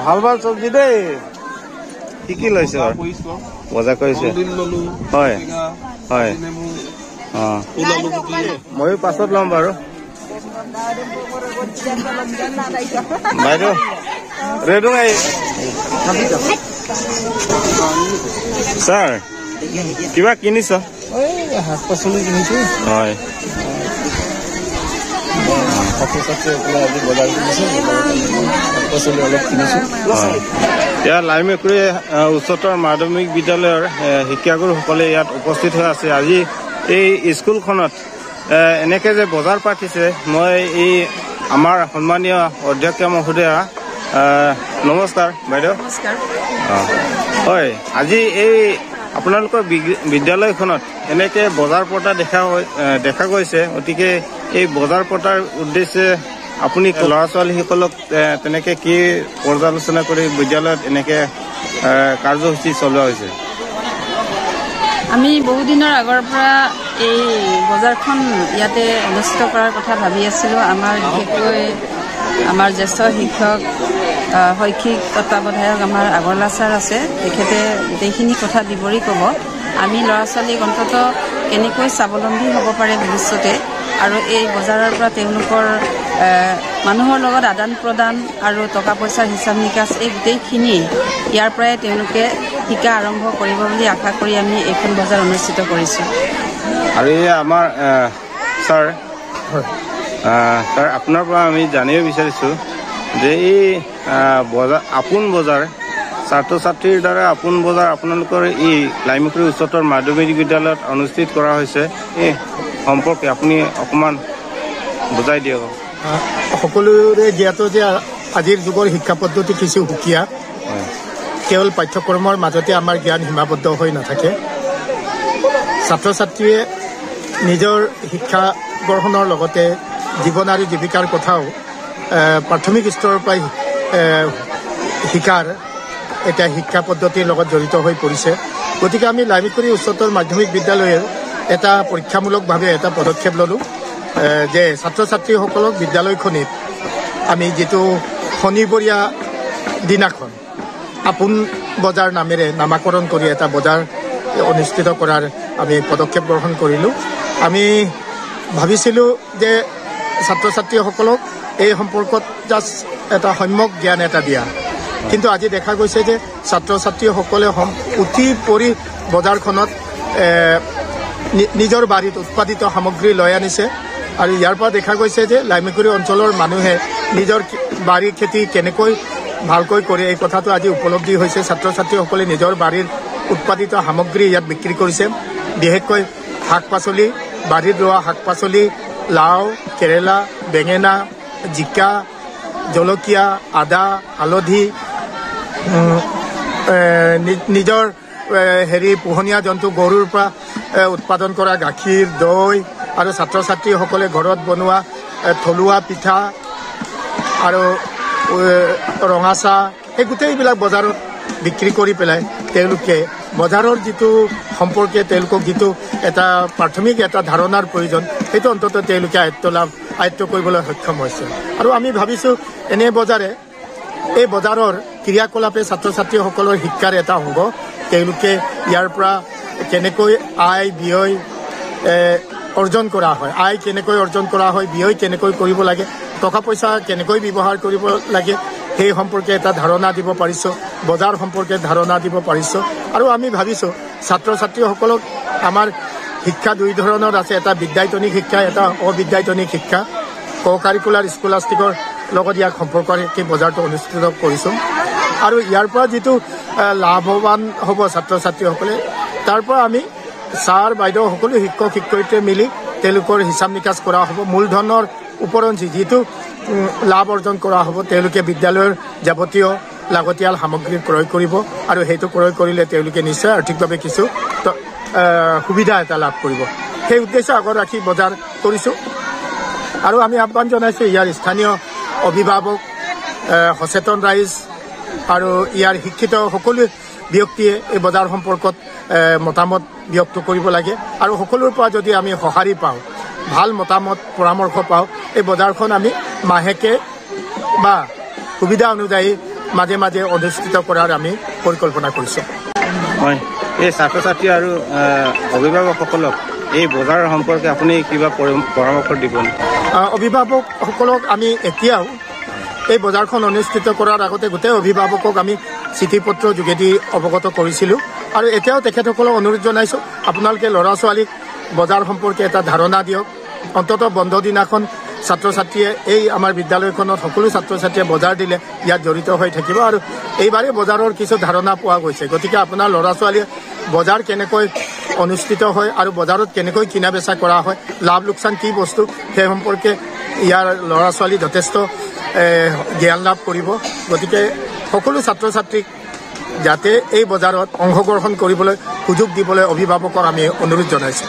ভাল ভাল চব্জি দেই কি লৈছে বজাৰ কৰিছে হয় হয় ময়ো পাছত ল'ম বাৰু বাইদেউ ৰেডুং ছাৰ কিবা কিনিছ শাক পাচলি কিনিছো হয় ইয়াত লাইমেকুৰি উচ্চতৰ মাধ্যমিক বিদ্যালয়ৰ শিক্ষাগুৰুসকলে ইয়াত উপস্থিত হৈ আছে আজি এই স্কুলখনত এনেকে যে বজাৰ পাতিছে মই এই আমাৰ সন্মানীয় অধ্যক্ষ মহোদয়া নমস্কাৰ বাইদেউ হয় আজি এই আপোনালোকৰ বিদ্যালয়খনত এনেকে বজাৰ পতা দেখা গৈছে গতিকে এই বজাৰ পতাৰ উদ্দেশ্যে আপুনি ল'ৰা ছোৱালীসকলক তেনেকে কি পৰ্যালোচনা কৰি বিদ্যালয়ত এনেকে কাৰ্যসূচী চলোৱা হৈছে আমি বহুদিনৰ আগৰ পৰা এই বজাৰখন ইয়াতে অনুষ্ঠিত কৰাৰ কথা ভাবি আছিলোঁ আমাৰ বিশেষকৈ আমাৰ জ্যেষ্ঠ শিক্ষক শৈক্ষিক তত্ত্বাৱধায়ক আমাৰ আগৰৱালা ছাৰ আছে তেখেতে গোটেইখিনি কথা বিৱৰি ক'ব আমি ল'ৰা ছোৱালীক অন্ততঃ কেনেকৈ স্বাৱলম্বী হ'ব পাৰে ভৱিষ্যতে আৰু এই বজাৰৰ পৰা তেওঁলোকৰ মানুহৰ লগত আদান প্ৰদান আৰু টকা পইচাৰ হিচাপ নিকাচ এই গোটেইখিনি ইয়াৰ পৰাই তেওঁলোকে শিকা আৰম্ভ কৰিব বুলি আশা কৰি আমি এইখন বজাৰ অনুষ্ঠিত কৰিছোঁ আৰু এই আমাৰ ছাৰ আপোনাৰ পৰা আমি জানিব বিচাৰিছোঁ যে এই বজাৰ আপোন বজাৰ ছাত্ৰ ছাত্ৰীৰ দ্বাৰা আপোন বজাৰ আপোনালোকৰ এই লাইমেকুৰি উচ্চতৰ মাধ্যমিক বিদ্যালয়ত অনুষ্ঠিত কৰা হৈছে এই সম্পৰ্কে আপুনি অকণমান বুজাই দিয়ক সকলোৰে জ্ঞাত যে আজিৰ যুগৰ শিক্ষা পদ্ধতি কিছু সুকীয়া কেৱল পাঠ্যক্ৰমৰ মাজতে আমাৰ জ্ঞান সীমাবদ্ধ হৈ নাথাকে ছাত্ৰ ছাত্ৰীয়ে নিজৰ শিক্ষা গ্ৰহণৰ লগতে জীৱন আৰু জীৱিকাৰ কথাও প্ৰাথমিক স্তৰৰ পৰাই শিকাৰ এতিয়া শিক্ষা পদ্ধতিৰ লগত জড়িত হৈ পৰিছে গতিকে আমি লাইমেকুৰি উচ্চতৰ মাধ্যমিক বিদ্যালয়ৰ এটা পৰীক্ষামূলকভাৱে এটা পদক্ষেপ ল'লোঁ যে ছাত্ৰ ছাত্ৰীসকলক বিদ্যালয়খনিত আমি যিটো শনিবৰীয়া দিনাখন আপোন বজাৰ নামেৰে নামাকৰণ কৰি এটা বজাৰ অনুষ্ঠিত কৰাৰ আমি পদক্ষেপ গ্ৰহণ কৰিলোঁ আমি ভাবিছিলোঁ যে ছাত্ৰ ছাত্ৰীসকলক এই সম্পৰ্কত জাষ্ট এটা সম্যক জ্ঞান এটা দিয়া কিন্তু আজি দেখা গৈছে যে ছাত্ৰ ছাত্ৰীসকলে উঠি পৰি বজাৰখনত নিজৰ বাৰীত উৎপাদিত সামগ্ৰী লৈ আনিছে আৰু ইয়াৰ পৰা দেখা গৈছে যে লাইমেকুৰি অঞ্চলৰ মানুহে নিজৰ বাৰীৰ খেতি কেনেকৈ ভালকৈ কৰে এই কথাটো আজি উপলব্ধি হৈছে ছাত্ৰ ছাত্ৰীসকলে নিজৰ বাৰীৰ উৎপাদিত সামগ্ৰী ইয়াত বিক্ৰী কৰিছে বিশেষকৈ শাক পাচলি বাৰীত ৰোৱা শাক পাচলি লাও কেৰেলা বেঙেনা জিকা জলকীয়া আদা হালধি নিজৰ পোহনীয়া জন্তু গৰুৰ পৰা উৎপাদন কৰা গাখীৰ দৈ আৰু ছাত্ৰ ছাত্ৰীসকলে ঘৰত বনোৱা থলুৱা পিঠা আৰু ৰঙা চাহ এই গোটেইবিলাক বজাৰত বিক্ৰী কৰি পেলাই তেওঁলোকে বজাৰৰ যিটো সম্পৰ্কে তেওঁলোকক যিটো এটা প্ৰাথমিক এটা ধাৰণাৰ প্ৰয়োজন সেইটো অন্ততঃ তেওঁলোকে আয়ত্ব কৰিবলৈ সক্ষম হৈছে আৰু আমি ভাবিছোঁ এনে বজাৰে এই বজাৰৰ ক্ৰিয়াকলাপে ছাত্ৰ ছাত্ৰীসকলৰ শিক্ষাৰ এটা অংগ তেওঁলোকে ইয়াৰ পৰা কেনেকৈ আয় ব্যয় অৰ্জন কৰা হয় আয় কেনেকৈ অৰ্জন কৰা হয় ব্যয় কেনেকৈ কৰিব লাগে টকা পইচা কেনেকৈ ব্যৱহাৰ কৰিব লাগে সেই সম্পৰ্কে এটা ধাৰণা দিব পাৰিছোঁ বজাৰ সম্পৰ্কে ধাৰণা দিব পাৰিছোঁ আৰু আমি ভাবিছোঁ ছাত্ৰ ছাত্ৰীসকলক আমাৰ শিক্ষা দুই ধৰণৰ আছে এটা বিদ্যায়তনিক শিক্ষা এটা অবিদ্যায়তনিক শিক্ষা কো কাৰিকুলাৰ স্কলাষ্টিকৰ লগত ইয়াক সম্পৰ্ক ৰাখি বজাৰটো অনুষ্ঠিত কৰিছোঁ আৰু ইয়াৰ পৰা যিটো লাভৱান হ'ব ছাত্ৰ ছাত্ৰীসকলে তাৰ পৰা আমি ছাৰ বাইদেউ সকলো শিক্ষক শিক্ষয়িত্ৰীয়ে মিলি তেওঁলোকৰ হিচাপ নিকাচ কৰা হ'ব মূলধনৰ উপৰঞ্চি যিটো লাভ অৰ্জন কৰা হ'ব তেওঁলোকে বিদ্যালয়ৰ যাৱতীয় লাগতিয়াল সামগ্ৰী ক্ৰয় কৰিব আৰু সেইটো ক্ৰয় কৰিলে তেওঁলোকে নিশ্চয় আৰ্থিকভাৱে কিছু সুবিধা এটা লাভ কৰিব সেই উদ্দেশ্য আগত ৰাখি বজাৰ কৰিছোঁ আৰু আমি আহ্বান জনাইছোঁ ইয়াৰ স্থানীয় অভিভাৱক সচেতন ৰাইজ আৰু ইয়াৰ শিক্ষিত সকলো ব্যক্তিয়ে এই বজাৰ সম্পৰ্কত মতামত ব্যক্ত কৰিব লাগে আৰু সকলোৰ পৰা যদি আমি সঁহাৰি পাওঁ ভাল মতামত পৰামৰ্শ পাওঁ এই বজাৰখন আমি মাহেকে বা সুবিধা অনুযায়ী মাজে মাজে অনুষ্ঠিত কৰাৰ আমি পৰিকল্পনা কৰিছোঁ। হয়, এই ছাত্ৰ ছাত্ৰী আৰু অভিভাৱকসকলক এই বজাৰ সম্পৰ্কে আপুনি কিবা পৰামৰ্শ দিব? অভিভাৱকসকলক আমি এতিয়াও এই বজাৰখন অনুষ্ঠিত কৰাৰ আগতে গোটেই অভিভাৱকক আমি চিঠি পত্ৰ যোগেদি অৱগত কৰিছিলোঁ আৰু এতিয়াও তেখেতসকলক অনুৰোধ জনাইছোঁ, আপোনালোকে ল'ৰা ছোৱালীক বজাৰ সম্পৰ্কে এটা ধাৰণা দিয়ক। অন্ততঃ বন্ধ দিনাখন ছাত্ৰ ছাত্ৰীয়ে এই আমাৰ বিদ্যালয়খনত সকলো ছাত্ৰ ছাত্ৰীয়ে বজাৰ দিলে ইয়াত জড়িত হৈ থাকিব আৰু এইবাৰে বজাৰৰ কিছু ধাৰণা পোৱা গৈছে। গতিকে আপোনাৰ ল'ৰা ছোৱালীয়ে বজাৰ কেনেকৈ অনুষ্ঠিত হয় আৰু বজাৰত কেনেকৈ কিনা বেচা কৰা হয়, লাভ লোকচান কি বস্তু, সেই সম্পৰ্কে ইয়াৰ ল'ৰা ছোৱালী যথেষ্ট জ্ঞান লাভ কৰিব। গতিকে সকলো ছাত্ৰ ছাত্ৰীক যাতে এই বজাৰত অংশগ্ৰহণ কৰিবলৈ সুযোগ দিবলৈ অভিভাৱকক আমি অনুৰোধ জনাইছোঁ।